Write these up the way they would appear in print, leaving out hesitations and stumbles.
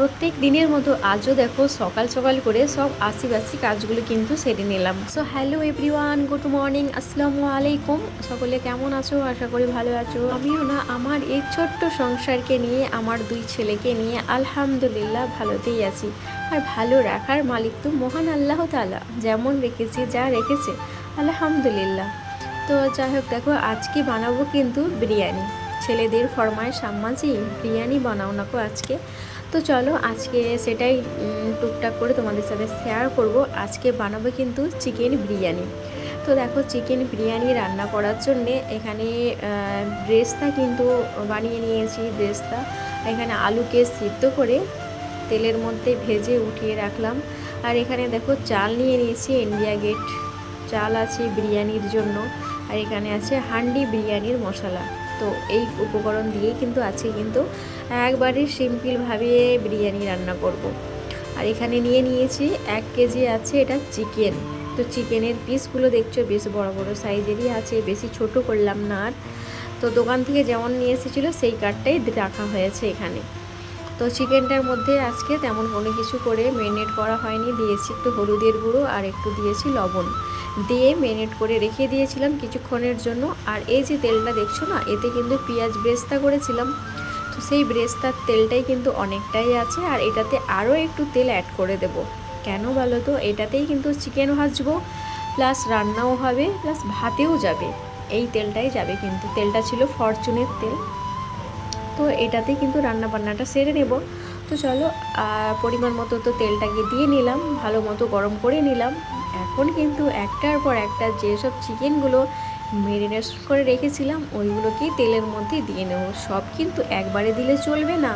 প্রত্যেক দিনের মতো আজও দেখো সকাল সকাল করে সব আশি কাজগুলো কিন্তু সেরে নিলাম। So hello everyone, good morning, আসসালামু আলাইকুম। সকলে কেমন আছো? আশা করি ভালো আছো। আমিও না আমার এই ছোট্ট সংসারকে নিয়ে, আমার দুই ছেলেকে নিয়ে আলহামদুলিল্লাহ ভালোতেই আছি। আর ভালো রাখার মালিক তো মহান আল্লাহ তাআলা, যেমন রেখেছে যা রেখেছে আলহামদুলিল্লাহ। তো যাই হোক, দেখো আজকে বানাবো কিন্তু বিরিয়ানি। ছেলেদের ফরমায়েশ, আম্মাজি বিরিয়ানি বানাও না কো আজকে। তো চলো আজকে সেটাই টুকটাক করে তোমাদের সাথে শেয়ার করব। আজকে বানাবো কিন্তু চিকেন বিরিয়ানি। তো দেখো চিকেন বিরিয়ানি রান্না করার জন্যে এখানে ব্রেস্তা কিন্তু বানিয়ে নিয়েছি। ব্রেস্তা এখানে আলুকে সিদ্ধ করে তেলের মধ্যে ভেজে উঠিয়ে রাখলাম। আর এখানে দেখো চাল নিয়ে নিয়েছি, ইন্ডিয়া গেট চাল আছে বিরিয়ানির জন্য। আর এখানে আছে হান্ডি বিরিয়ানির মশলা। তো এই উপকরণ দিয়েই কিন্তু আজকে কিন্তু একবারে সিম্পলভাবে বিরিয়ানি রান্না করব। আর এখানে নিয়ে নিয়েছি 1 কেজি আছে এটা চিকেন। তো চিকেনের পিসগুলো দেখছো বেশ বড় বড় সাইজেরই আছে, বেশি ছোট করলাম না। আর তো দোকান থেকে যেমন নিয়ে এসেছিলো সেই কার্ডটাই রাখা হয়েছে এখানে। তো চিকেনটার মধ্যে আজকে তেমন কোনো কিছু করে ম্যারিনেট করা হয়নি। দিয়েছি একটু হলুদের গুঁড়ো আর একটু দিয়েছি লবণ, দিয়ে ম্যারিনেট করে রেখে দিয়েছিলাম কিছুক্ষণের জন্য। আর এই যে তেলটা দেখছো না, এতে কিন্তু পেঁয়াজ ব্রেস্তা করেছিলাম। তো সেই ব্রেস্তার তেলটাই কিন্তু অনেকটাই আছে। আর এটাতে আরও একটু তেল অ্যাড করে দেব। কেন বলো তো, এটাতেই কিন্তু চিকেন ভাজবো, প্লাস রান্নাও হবে, প্লাস ভাতেও যাবে। এই তেলটাই যাবে, কিন্তু তেলটা ছিল ফরচুনের তেল। তো এটাতেই কিন্তু রান্না বান্নাটা সেরে নেব। তো চলো পরিমাণ মতো তো তেলটাকে দিয়ে নিলাম, ভালো মতো গরম করে নিলাম। এখন কিন্তু একটার পর একটা যেসব চিকেনগুলো ম্যারিনেট করে রেখেছিলাম ওইগুলোকেই তেলের মধ্যে দিয়ে নেব। সব কিন্তু একবারে দিলে চলবে না,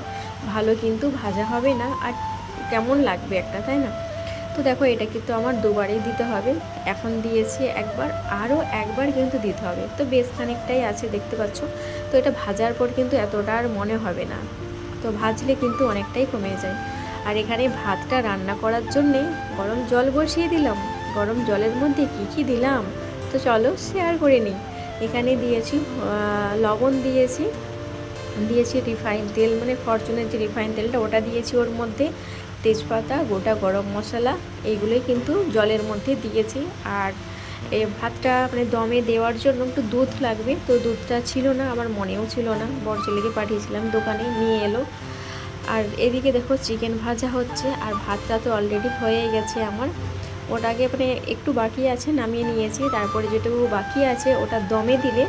ভালো কিন্তু ভাজা হবে না, আর কেমন লাগবে একটা, তাই না? তো দেখো এটা কিন্তু আমার দুবারই দিতে হবে। এখন দিয়েছি একবার, আরও একবার কিন্তু দিতে হবে। তো বেশ খানিকটাই আছে দেখতে পাচ্ছ। তো এটা ভাজার পর কিন্তু এতটা আর মনে হবে না, তো ভাজলে কিন্তু অনেকটাই কমে যায়। আর এখানে ভাতটা রান্না করার জন্যে গরম জল বসিয়ে দিলাম। গরম জলের মধ্যে কী দিলাম তো চলো শেয়ার করে নিই। এখানে দিয়েছি লবণ, দিয়েছি রিফাইন তেল, মানে ফরচুনের যে রিফাইন তেলটা ওটা দিয়েছি ওর মধ্যে, তেজপাতা, গোটা গরম মশলা, এইগুলোই কিন্তু জলের মধ্যে দিয়েছি। আর এই ভাতটা মানে দমে দেওয়ার জন্য একটু দুধ লাগবে। তো দুধটা ছিল না, আমার মনেও ছিল না, বড় ছেলেকে পাঠিয়েছিলাম, দোকানে নিয়ে এলো। আর এদিকে দেখো চিকেন ভাজা হচ্ছে, আর ভাতটা তো অলরেডি হয়ে গেছে আমার। ওটাকে মানে একটু বাকি আছে, নামিয়ে নিয়েছি। তারপরে যেটুকু বাকি আছে ওটা দমে দিলে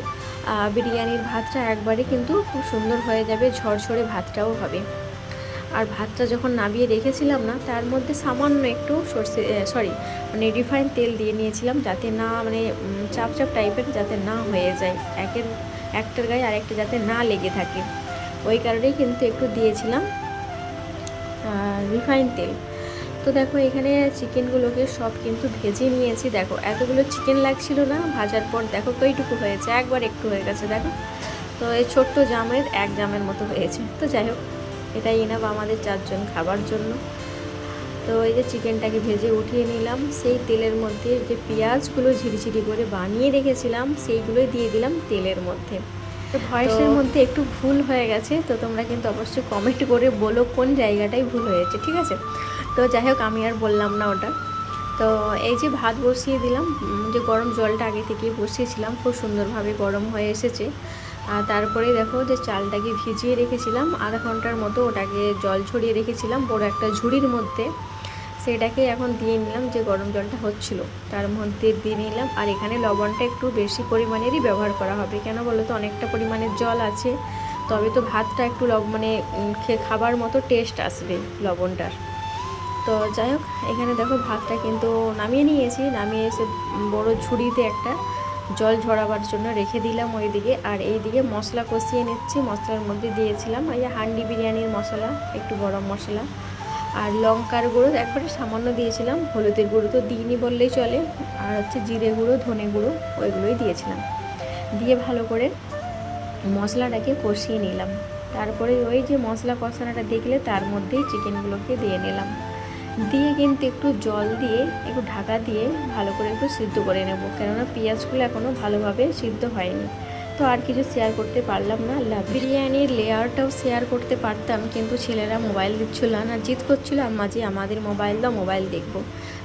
বিরিয়ানির ভাতটা একবারে কিন্তু খুব সুন্দর হয়ে যাবে, ঝরঝরে ভাতটাও হবে। আর ভাতটা যখন নামিয়ে রেখেছিলাম না, তার মধ্যে সামান্য একটু মানে রিফাইন তেল দিয়ে নিয়েছিলাম, যাতে না মানে চাপ চাপ টাইপের যাতে না হয়ে যায়, একটার গায়ে আরেকটা যাতে না লেগে থাকে। ওই কারণেই কিন্তু একটু দিয়েছিলাম রিফাইন তেল। তো দেখো এখানে চিকেনগুলোকে সব কিন্তু ভেজে নিয়েছি। দেখো এতগুলো চিকেন লাগছিল না ভাজার পর, দেখো কইটুকু হয়েছে, একবার একটু হয়ে গেছে দেখো। তো এই ছোট্ট জামের 1 জামের মতো হয়েছে। তো যাই হোক, এটাই এনাফ আমাদের 4 জন খাবার জন্য। তো এই যে চিকেনটাকে ভেজে উঠিয়ে নিলাম, সেই তেলের মধ্যে যে পেঁয়াজগুলো ঝিরিঝিরি করে বানিয়ে রেখেছিলাম সেইগুলোই দিয়ে দিলাম তেলের মধ্যে। তো ভয়েসের মধ্যে একটু ভুল হয়ে গেছে, তো তোমরা কিন্তু অবশ্যই কমেন্ট করে বলো কোন জায়গাটায় ভুল হয়েছে, ঠিক আছে? তো যাই হোক, আমি আর বললাম না ওটা। তো এই যে ভাত বসিয়ে দিলাম, যে গরম জলটা আগে থেকেই বসিয়েছিলাম, খুব সুন্দরভাবে গরম হয়ে এসেছে। আর তারপরে দেখো যে চালটাকে ভিজিয়ে রেখেছিলাম আধা ঘন্টার মতো, ওটাকে জল ছড়িয়ে রেখেছিলাম বড় একটা ঝুড়ির মধ্যে। সেটাকে এখন দিয়ে নিলাম, যে গরম জলটা হচ্ছিল তার মধ্যে দিয়ে নিলাম। আর এখানে লবণটা একটু বেশি পরিমাণেরই ব্যবহার করা হবে, কেন বলো তো, অনেকটা পরিমাণের জল আছে, তবে তো ভাতটা একটু মানে খাবার মতো টেস্ট আসবে লবণটার। তো যাই হোক, এখানে দেখো ভাতটা কিন্তু নামিয়ে নিয়েছি, নামিয়ে এসে বড় ঝুড়িতে একটা জল ঝরাবার জন্য রেখে দিলাম ওইদিকে। আর এইদিকে মশলা কষিয়ে নিচ্ছি। মশলার মধ্যে দিয়েছিলাম এই যে হান্ডি বিরিয়ানির মশলা, একটু গরম মশলা আর লঙ্কার গুঁড়ো একবারে সামান্য দিয়েছিলাম, হলুদের গুঁড়ো তো দিইনি বললেই চলে, আর হচ্ছে জিরে গুঁড়ো, ধনে গুঁড়ো, ওইগুলোই দিয়েছিলাম। দিয়ে ভালো করে মশলাটাকে কষিয়ে নিলাম। তারপরে ওই যে মশলা কষানোটা দেখলে তার মধ্যেই চিকেনগুলোকে দিয়ে নিলাম, দিয়ে কিন্তু একটু জল দিয়ে একটু ঢাকা দিয়ে ভালো করে একটু সিদ্ধ করে নেব, কেননা পেঁয়াজগুলো এখনও ভালোভাবে সিদ্ধ হয়নি। তো আর কিছু শেয়ার করতে পারলাম না। বিরিয়ানির লেয়ারটাও শেয়ার করতে পারতাম, কিন্তু ছেলেরা মোবাইল দিচ্ছিল না, জিদ করছিল আম্মা জি আমাদের মোবাইল দাও, মোবাইল দেখবো।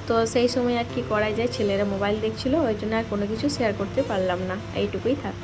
তো সেই সময় আর কি করা যায়, ছেলেরা মোবাইল দেখছিল, ওই জন্য আর কোনো কিছু শেয়ার করতে পারলাম না। এইটুকুই থাক।